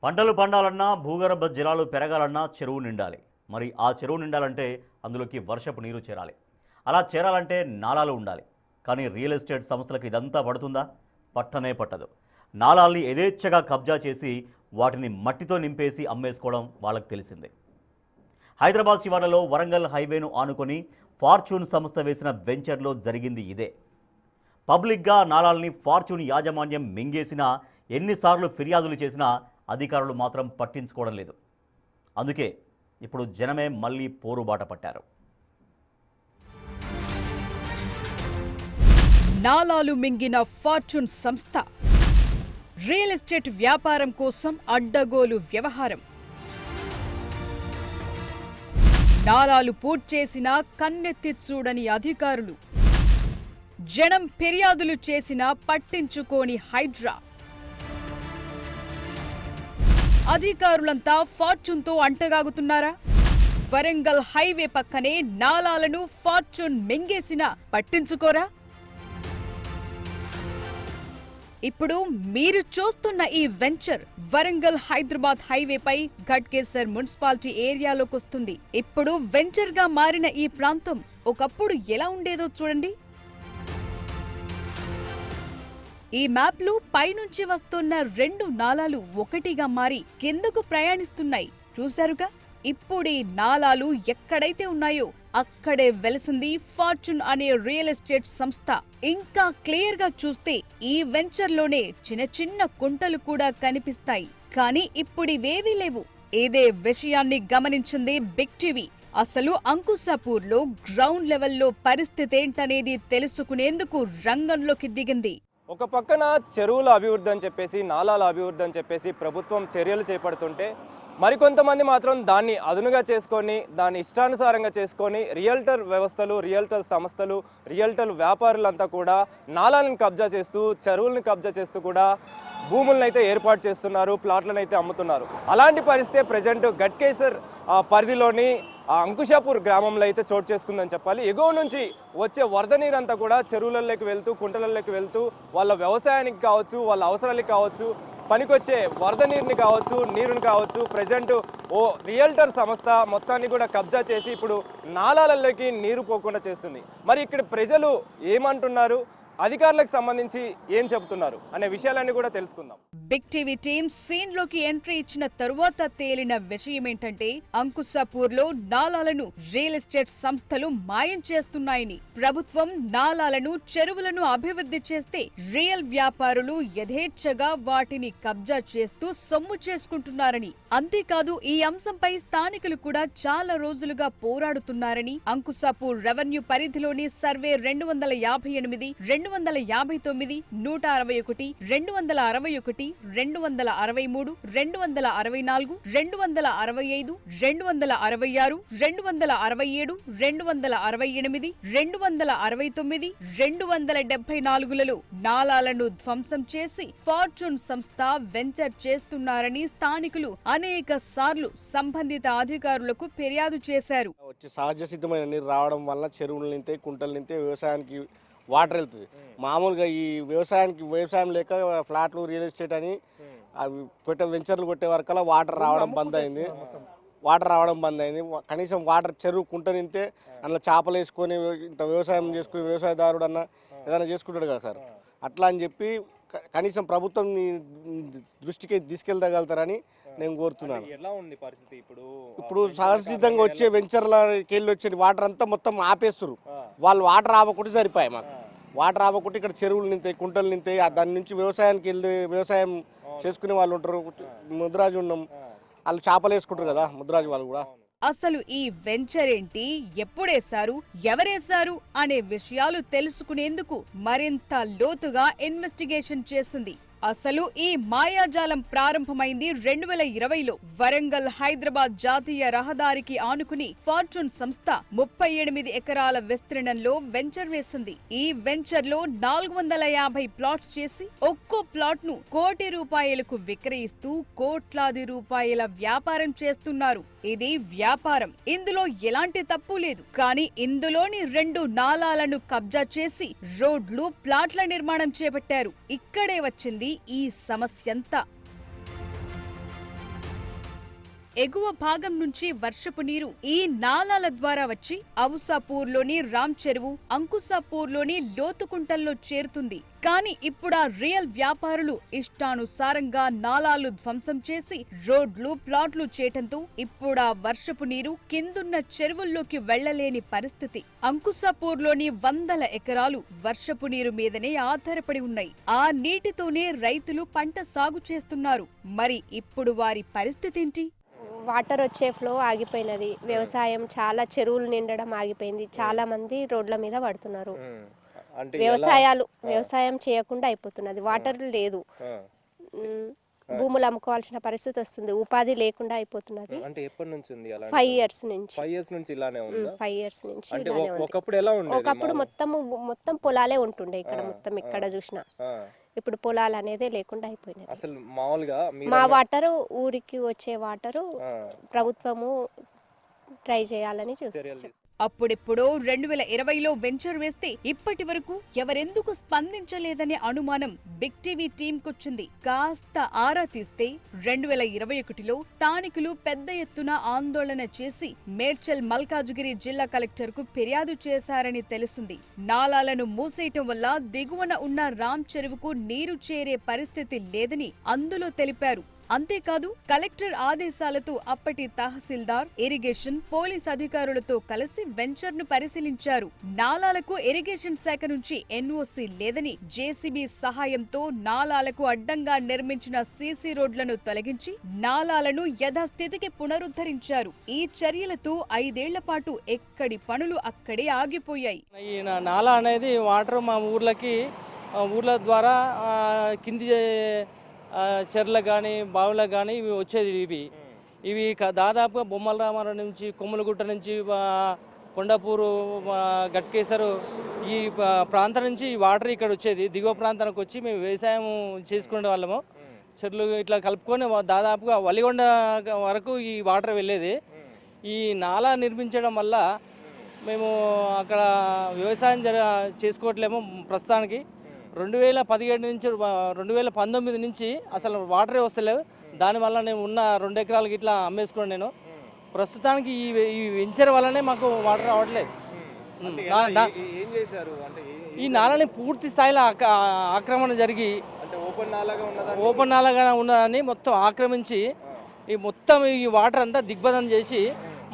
పంటలు పండాలన్నా భూగర్భ జలాలు పెరగాలన్నా చెరువు నిండాలి. మరి ఆ చెరువు నిండాలంటే అందులోకి వర్షపు నీరు చేరాలి. అలా చేరాలంటే నాలాలు ఉండాలి. కానీ రియల్ ఎస్టేట్ సంస్థలకు ఇదంతా పడుతుందా? పట్టనే పట్టదు. నాలాల్ని యథేచ్ఛగా కబ్జా చేసి వాటిని మట్టితో నింపేసి అమ్మేసుకోవడం వాళ్ళకి తెలిసిందే. హైదరాబాద్ శివార్లలో వరంగల్ హైవేను ఆనుకొని ఫార్చ్యూన్ సంస్థ వేసిన వెంచర్లో జరిగింది ఇదే. పబ్లిక్గా నాలాల్ని ఫార్చ్యూన్ యాజమాన్యం మింగేసినా, ఎన్నిసార్లు ఫిర్యాదులు చేసినా అధికారులు మాత్రం పట్టించుకోవడం లేదు. అందుకే ఇప్పుడు జనమే మళ్ళీ పోరుబాట పట్టారు. నాలాలు మింగిన ఫార్చ్యూన్ సంస్థ రియల్ ఎస్టేట్ వ్యాపారం కోసం అడ్డగోలు వ్యవహారం. నాలాలు పూర్తి చేసినా కన్నెత్తి చూడని అధికారులు, జనం ఫిర్యాదులు చేసినా పట్టించుకోని హైడ్రా. అధికారులంతా ఫార్చ్యూన్తో అంటగాగుతున్నారా? వరంగల్ హైవే పక్కనే నాలాలను ఫార్చ్యూన్ మింగేసినా పట్టించుకోరా? ఇప్పుడు మీరు చూస్తున్న ఈ వెంచర్ వరంగల్ హైదరాబాద్ హైవేపై ఘట్కేసర్ మున్సిపాలిటీ ఏరియాలోకి వస్తుంది. ఇప్పుడు వెంచర్ గా మారిన ఈ ప్రాంతం ఒకప్పుడు ఎలా ఉండేదో చూడండి. ఈ మ్యాప్ లో పైనుంచి వస్తున్న రెండు నాలాలు ఒకటిగా మారి కిందకు ప్రయాణిస్తున్నాయి. చూశారుగా? ఇప్పుడు ఈ నాలాలు ఎక్కడైతే ఉన్నాయో అక్కడే వెలసింది ఫార్చ్యూన్ అనే రియల్ ఎస్టేట్ సంస్థ. ఇంకా క్లియర్ గా చూస్తే ఈ వెంచర్ లోనే చిన్న చిన్న కుంటలు కూడా కనిపిస్తాయి. కానీ ఇప్పుడివేవీ లేవు. ఇదే విషయాన్ని గమనించింది బిగ్ టీవీ. అసలు అంకుశాపూర్ లో గ్రౌండ్ లెవెల్లో పరిస్థితి ఏంటనేది తెలుసుకునేందుకు రంగంలోకి దిగింది. ఒక పక్కన చెరువుల అభివృద్ధి అని చెప్పేసి, నాలాల అభివృద్ధి అని చెప్పేసి ప్రభుత్వం చర్యలు చేపడుతుంటే, మరికొంతమంది మాత్రం దాన్ని అదునుగా చేసుకొని, దాన్ని ఇష్టానుసారంగా చేసుకొని రియల్టర్ వ్యవస్థలు, రియల్టర్ సంస్థలు, రియల్టర్ వ్యాపారులంతా కూడా నాలాలను కబ్జా చేస్తూ, చెరువులను కబ్జా చేస్తూ కూడా భూములను అయితే ఏర్పాటు చేస్తున్నారు, ప్లాట్లను అయితే అమ్ముతున్నారు. అలాంటి పరిస్థితే ప్రజెంట్ ఘట్కేసర్ పరిధిలోని అంకుశాపూర్ గ్రామంలో అయితే చోటు చేసుకుందని చెప్పాలి. ఎగువ నుంచి వచ్చే వరద నీరంతా కూడా చెరువులలోకి వెళ్తూ, కుంటలలోకి వెళ్తూ వాళ్ళ వ్యవసాయానికి కావచ్చు, వాళ్ళ అవసరాలకు కావచ్చు, పనికొచ్చే వరద నీరుని కావచ్చు, నీరుని కావచ్చు, ప్రజెంట్ ఓ రియల్టర్ సంస్థ మొత్తాన్ని కూడా కబ్జా చేసి ఇప్పుడు నాలాలలోకి నీరు పోకుండా చేస్తుంది. మరి ఇక్కడ ప్రజలు ఏమంటున్నారు, అధికారులకు సంబంధించి ఏం చెబుతున్నారు అనే విషయాలన్నీ కూడా తెలుసుకుందాం. బిగ్ టీవీ టీమ్ సీన్ లోకి ఎంట్రీ ఇచ్చిన తరువాత తేలిన విషయం ఏంటంటే, అంకుశాపూర్ లో నాలాలను రియల్ ఎస్టేట్ సంస్థలు మాయం చేస్తున్నాయని. ప్రభుత్వం నాలాలను, చెరువులను అభివృద్ధి చేస్తే రియల్ వ్యాపారులు యథేచ్ఛగా వాటిని కబ్జా చేస్తూ సొమ్ము చేసుకుంటున్నారని. అంతేకాదు, ఈ అంశంపై స్థానికులు కూడా చాలా రోజులుగా పోరాడుతున్నారని అంకుశాపూర్ రెవెన్యూ పరిధిలోని సర్వే 258, 259, 161, 261, 263, 264, 265, 266, 267, 268, 269, 274లలో నాలాలను ధ్వంసం చేసి ఫార్చ్యూన్ సంస్థ వెంచర్ చేస్తున్నారని స్థానికులు అనేక సార్లు సంబంధిత అధికారులకు ఫిర్యాదు చేశారు. సహజ సిద్ధమైన నీరు రావడం వల్ల చెరువులు నింతే, కుంటలు నింతే, వ్యవసాయానికి వాటర్ వెళ్తుంది. మామూలుగా ఈ వ్యవసాయం లేక ఫ్లాట్లు, రియల్ ఎస్టేట్ అని అవి వెంచర్లు కొట్టే వరకల్లా వాటర్ రావడం బంద్ అయింది. కనీసం వాటర్ చెరువు కుంట నింతే అందులో చేపలు వేసుకొని ఇంత వ్యవసాయం చేసుకుని వ్యవసాయదారుడు అన్న ఏదైనా చేసుకుంటాడు కదా సార్. అట్లా అని చెప్పి కనీసం ప్రభుత్వం దృష్టికి తీసుకెళ్ళగలుగుతారని నేను కోరుతున్నాను. ఎలా ఉంది పరిస్థితి ఇప్పుడు సహజసిద్ధంగా వచ్చే వెంచర్లకి వెళ్ళి వచ్చే వాటర్ అంతా మొత్తం ఆపేస్తారు. వాళ్ళు వాటర్ ఆపకుంటే సరిపోయాయి. మాకు వాటర్ ఆపకుంటే ఇక్కడ చెరువులు నింతాయి, కుంటలు నింతాయి. దాని నుంచి వ్యవసాయానికి వెళ్ళి వ్యవసాయం చేసుకునే వాళ్ళు ఉంటారు. ముద్రాజు ఉన్నాం, వాళ్ళు చేపలు వేసుకుంటారు కదా, ముద్రాజు వాళ్ళు కూడా. అసలు ఈ వెంచర్ ఏంటి, ఎప్పుడేశారు, ఎవరేశారు అనే విషయాలు తెలుసుకునేందుకు మరింత లోతుగా ఇన్వెస్టిగేషన్ చేసింది. అసలు ఈ మాయాజాలం ప్రారంభమైంది 2020లో. వరంగల్ హైదరాబాద్ జాతీయ రహదారికి ఆనుకుని ఫార్చ్యూన్ సంస్థ 38 ఎకరాల విస్తీర్ణంలో వెంచర్ వేసింది. ఈ వెంచర్ లో 450 ప్లాట్స్ చేసి ఒక్కో ప్లాట్ ను ₹1,00,00,000 విక్రయిస్తూ కోట్లాది రూపాయల వ్యాపారం చేస్తున్నారు. ఇది వ్యాపారం, ఇందులో ఎలాంటి తప్పు లేదు. కానీ ఇందులోని 2 నాలాలను కబ్జా చేసి రోడ్లు, ప్లాట్ల నిర్మాణం చేపట్టారు. ఇక్కడే వచ్చింది ఈ సమస్యంతా. ఎగువ భాగం నుంచి వర్షపు నీరు ఈ నాలాల ద్వారా వచ్చి అవుసాపూర్లోని రామ్ చెరువు, అంకుసాపూర్లోని లోతుకుంటల్లో చేరుతుంది. కానీ ఇప్పుడు ఆ రియల్ వ్యాపారులు ఇష్టానుసారంగా నాలాలు ధ్వంసం చేసి రోడ్లు, ప్లాట్లు చేయటంతో ఇప్పుడు ఆ వర్షపు నీరు కిందున్న చెరువుల్లోకి వెళ్లలేని పరిస్థితి. అంకుసాపూర్లోని వందల ఎకరాలు వర్షపు నీరు మీదనే ఆధారపడి ఉన్నాయి. ఆ నీటితోనే రైతులు పంట సాగు చేస్తున్నారు. మరి ఇప్పుడు వారి పరిస్థితి ఏంటి? వాటర్ వచ్చే ఫ్లో ఆగిపోయినది. వ్యవసాయం చాలా చెరువులు నిండడం ఆగిపోయింది. చాలా మంది రోడ్ల మీద పడుతున్నారు. వ్యవసాయం చేయకుండా అయిపోతున్నది. వాటర్ లేదు, భూములు అమ్ముకోవాల్సిన పరిస్థితి వస్తుంది. ఉపాధి లేకుండా అయిపోతున్నది. అంటే ఎప్పటి నుంచి ఉంది అలా? 5 years నుంచి. 5 years నుంచి ఇలానే ఉందా? 5 years నుంచి అంటే ఇలానే ఉంది. ఒకప్పుడు ఎలా ఉండేది? ఒకప్పుడు మొత్తం పొలాలే ఉంటుండే ఇక్కడ, మొత్తం ఇక్కడ చూసినా. ఇప్పుడు పొలాలు అనేదే లేకుండా అయిపోయినాయి. అసలు మామూలుగా మా వాటరు, ఊరికి వచ్చే వాటరు ప్రభుత్వము ట్రై చేయాలని చూస్తుంది. అప్పుడెప్పుడో 2020లో వెంచర్ వేస్తే ఇప్పటి వరకు ఎవరెందుకు స్పందించలేదనే అనుమానం బిగ్ టీవీ టీంకొచ్చింది. కాస్త ఆరా తీస్తే 2021లో స్థానికులు పెద్ద ఎత్తున ఆందోళన చేసి మేడ్చల్ మల్కాజ్గిరి జిల్లా కలెక్టర్కు ఫిర్యాదు చేశారని తెలిసింది. నాలాలను మూసేయటం వల్ల దిగువన ఉన్న రామ్ చెరువుకు నీరు చేరే పరిస్థితి లేదని అందులో తెలిపారు. అంతేకాదు, కలెక్టర్ ఆదేశాలతో అప్పటి తహసీల్దార్, ఇరిగేషన్, పోలీస్ అధికారులతో కలిసి వెంచర్ ను పరిశీలించారు. నాలాలకు ఇరిగేషన్ శాఖ నుంచి ఎన్ఓసీ లేదని జేసీబీ సహాయంతో నాలాలకు అడ్డంగా నిర్మించిన సీసీ రోడ్లను తొలగించి నాలాలను యథాస్థితికి పునరుద్ధరించారు. ఈ చర్యలతో 5 ఏళ్ల పాటు ఎక్కడి పనులు అక్కడే ఆగిపోయాయి. ఈ నాలా అనేది వాటర్ మా ఊర్ల ద్వారా కింది చెర్లకు కానీ బావులకు కానీ ఇవి వచ్చేది. ఇవి దాదాపుగా బొమ్మల రామారం నుంచి, కొమ్మలగుట్ట నుంచి, కొండాపూరు, గట్కేసరు ఈ ప్రాంతం నుంచి ఈ వాటర్ ఇక్కడ వచ్చేది. దిగువ ప్రాంతానికి వచ్చి మేము వ్యవసాయం చేసుకునే వాళ్ళము. చెర్లు ఇట్లా కలుపుకొని దాదాపుగా వలిగొండ వరకు ఈ వాటర్ వెళ్ళేది. ఈ నాలా నిర్మించడం వల్ల మేము అక్కడ వ్యవసాయం చేసుకోవట్లేము ప్రస్తుతానికి. 2017 నుంచి 2019 నుంచి అసలు వాటరే వస్తలేవు. దానివల్ల నేను ఉన్న 2 ఎకరాలకి ఇట్లా అమ్మేసుకున్నాను. నేను ప్రస్తుతానికి ఈ వెంచర్ వల్లనే మాకు వాటర్ రావట్లేదు. ఈ నాలని పూర్తి స్థాయిలో ఆక్రమణ జరిగి ఓపెన్ నాలాగా ఉన్నదని మొత్తం ఆక్రమించి ఈ మొత్తం ఈ వాటర్ అంతా దిగ్బంధం చేసి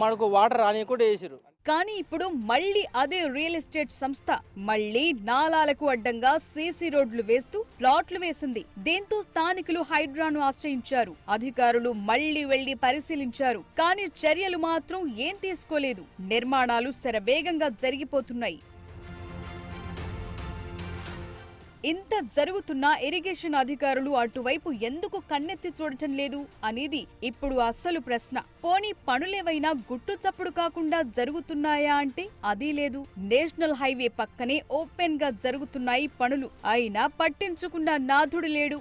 మనకు వాటర్ రానియకుండా చేసారు. కానీ ఇప్పుడు మళ్లీ అదే రియల్ ఎస్టేట్ సంస్థ మళ్లీ నాలాలకు అడ్డంగా సీసీ రోడ్లు వేస్తూ ప్లాట్లు వేసింది. దీంతో స్థానికులు హైడ్రాను ఆశ్రయించారు. అధికారులు మళ్లీ వెళ్లి పరిశీలించారు. కానీ చర్యలు మాత్రం ఏం తీసుకోలేదు. నిర్మాణాలు శరవేగంగా జరిగిపోతున్నాయి. ఇంత జరుగుతున్నా ఇరిగేషన్ అధికారులు అటువైపు ఎందుకు కన్నెత్తి చూడటం లేదు అనేది ఇప్పుడు అస్సలు ప్రశ్న. పోనీ పనులేవైనా గుట్టు చప్పుడు కాకుండా జరుగుతున్నాయా అంటే అదీ లేదు. నేషనల్ హైవే పక్కనే ఓపెన్ గా జరుగుతున్నాయి పనులు. అయినా పట్టించుకున్న నాథుడు లేడు.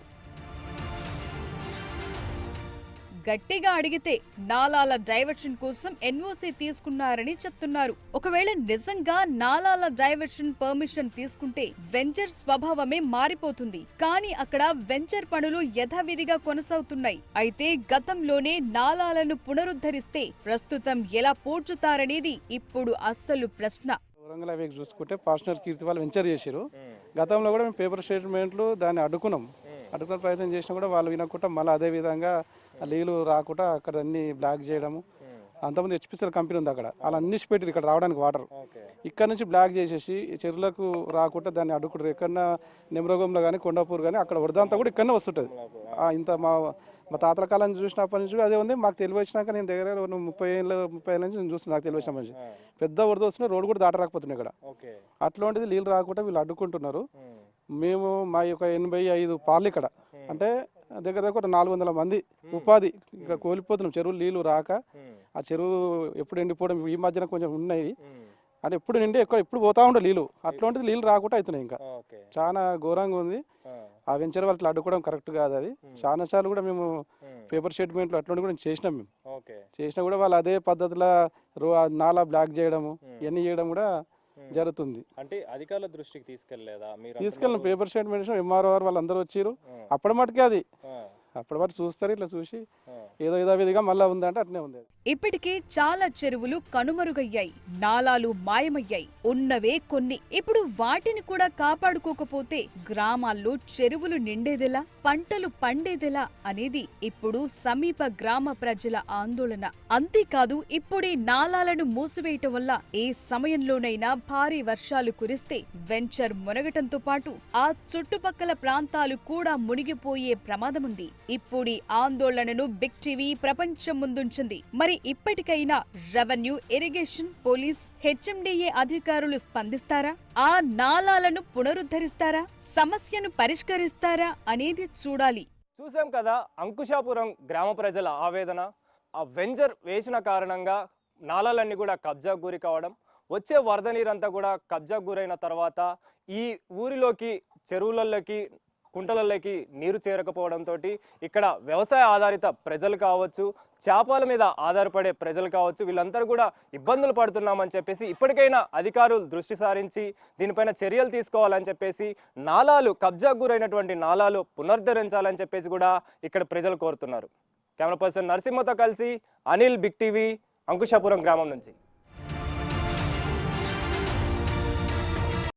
గట్టిగా అడిగితే నాలాల డైవర్షన్ కోసం ఎన్ఓసీ తీసుకున్నారని చెప్తున్నారు. ఒకవేళ నిజంగా నాలాల డైవర్షన్ పర్మిషన్ తీసుకుంటే వెంచర్ స్వభావమే మారిపోతుంది. కానీ అక్కడ వెంచర్ పనులు యథావిధిగా కొనసాగుతున్నాయి. అయితే గతంలోనే నాలాలను పునరుద్ధరిస్తే ప్రస్తుతం ఎలా పూడ్చుతారనేది ఇప్పుడు అస్సలు ప్రశ్న. వరంగల్ హైవేకి చూసుకుంటే పార్ట్నర్ కీర్తి వాళ్ళు వెంచర్ చేశారు. గతంలో కూడా మేము పేపర్ స్టేట్మెంట్లు దాన్ని అడ్డుకునే ప్రయత్నం చేసినా కూడా వాళ్ళు వినకుండా మళ్ళీ అదే విధంగా నీళ్ళు రాకుండా అక్కడ అన్ని బ్లాక్ చేయడము. అంతమంది హెచ్పిసిఎల్ కంపెనీ ఉంది అక్కడ, వాళ్ళు అన్ని పెట్టారు ఇక్కడ రావడానికి వాటర్. ఇక్కడ నుంచి బ్లాక్ చేసేసి చెరువులకు రాకుండా దాన్ని అడ్డుకుంటారు. ఎక్కడన్నా నెమరగంలో కానీ కొండాపూర్ కానీ అక్కడ వరదంతా కూడా ఇక్కడనే వస్తుంటుంది. ఇంత మా తాతల కాలం చూసినప్పటి నుంచి అదే ఉంది. మాకు తెలివి వచ్చినాక నేను దగ్గర 30 ఏళ్ళ నుంచి నేను చూస్తున్నాను. నాకు తెలివి వచ్చిన నుంచి పెద్ద వరద వస్తున్నా రోడ్డు కూడా దాటరాకపోతున్నాయి ఇక్కడ. అట్లాంటిది నీళ్ళు రాకుండా వీళ్ళు అడ్డుకుంటున్నారు. మేము మా యొక్క 85 పార్లు ఇక్కడ అంటే దగ్గర 400 మంది ఉపాధి ఇక్కడ కోల్పోతున్నాం. చెరువులు నీళ్ళు రాక ఆ చెరువు ఎప్పుడు ఎండిపోవడం ఈ మధ్యన కొంచెం ఉన్నాయి. అంటే ఎప్పుడు నిండి ఎప్పుడు పోతా ఉండే నీళ్ళు, అట్లాంటిది నీళ్ళు రాకుండా అవుతున్నాయి. ఇంకా చాలా ఘోరంగా ఉంది. ఆ వెంచర్ వాళ్ళకి అడ్డుకోవడం కరెక్ట్ కాదు. అది చాలా సార్లు కూడా మేము పేపర్ స్టేట్మెంట్లు అట్లాంటివి కూడా చేసినాం. మేము చేసినా కూడా వాళ్ళు అదే పద్ధతిలో నాలా బ్లాక్ చేయడము ఇవన్నీ చేయడం కూడా జరుగుతుంది. అంటే అధికారుల దృష్టికి తీసుకెళ్ళలేదా? తీసుకెళ్ళిన పేపర్ స్టేట్మెంట్ ఎంఆర్ఓ వాళ్ళందరూ వచ్చారు. అప్పటి మటుకే అది అప్పటి వరకు చూస్తారు, ఇట్లా చూసి ఏదో ఏదో విధిగా మళ్ళీ ఉందంటే అట్నే ఉంది. ఇప్పటికే చాలా చెరువులు కనుమరుగయ్యాయి, నాలాలు మాయమయ్యాయి, ఉన్నవే కొన్ని. ఇప్పుడు వాటిని కూడా కాపాడుకోకపోతే గ్రామాల్లో చెరువులు నిండేదెలా, పంటలు పండేదెలా అనేది ఇప్పుడు సమీప గ్రామ ప్రజల ఆందోళన. అంతేకాదు ఇప్పుడే నాలాలను మూసివేయటం వల్ల ఏ సమయంలోనైనా భారీ వర్షాలు కురిస్తే వెంచర్ మునగటంతో పాటు ఆ చుట్టుపక్కల ప్రాంతాలు కూడా మునిగిపోయే ప్రమాదముంది. ఇప్పుడీ ఆందోళనను బిగ్ టీవీ ప్రపంచం ముందుంచింది. మరి ఇప్పటికైనా రెవెన్యూ, ఇరిగేషన్, పోలీస్, హెచ్ఎండిఏ అధికారులు స్పందిస్తారా? ఆ నాలాలను పునరుద్ధరిస్తారా? సమస్యను పరిష్కరిస్తారా అనేది చూడాలి. చూసాం కదా అంకుశాపురం గ్రామ ప్రజల ఆవేదన. ఆ వెంచర్ వేసిన కారణంగా నాలాలన్నీ కూడా కబ్జాకు గురి కావడం, వచ్చే వరద నీరంతా కూడా కబ్జాకు గురైన తర్వాత ఈ ఊరిలోకి, చెరువులలోకి, కుంటలలోకి నీరు చేరకపోవడంతో ఇక్కడ వ్యవసాయ ఆధారిత ప్రజలు కావచ్చు, చేపల మీద ఆధారపడే ప్రజలు కావచ్చు, వీళ్ళందరూ కూడా ఇబ్బందులు పడుతున్నామని చెప్పేసి ఇప్పటికైనా అధికారులు దృష్టి సారించి దీనిపైన చర్యలు తీసుకోవాలని చెప్పేసి, నాలాలు కబ్జాకు గురైనటువంటి నాలాలు పునరుద్ధరించాలని చెప్పేసి కూడా ఇక్కడ ప్రజలు కోరుతున్నారు. కెమెరా పర్సన్ నరసింహతో కలిసి అనిల్, బిగ్ టీవీ, అంకుశాపురం గ్రామం నుంచి.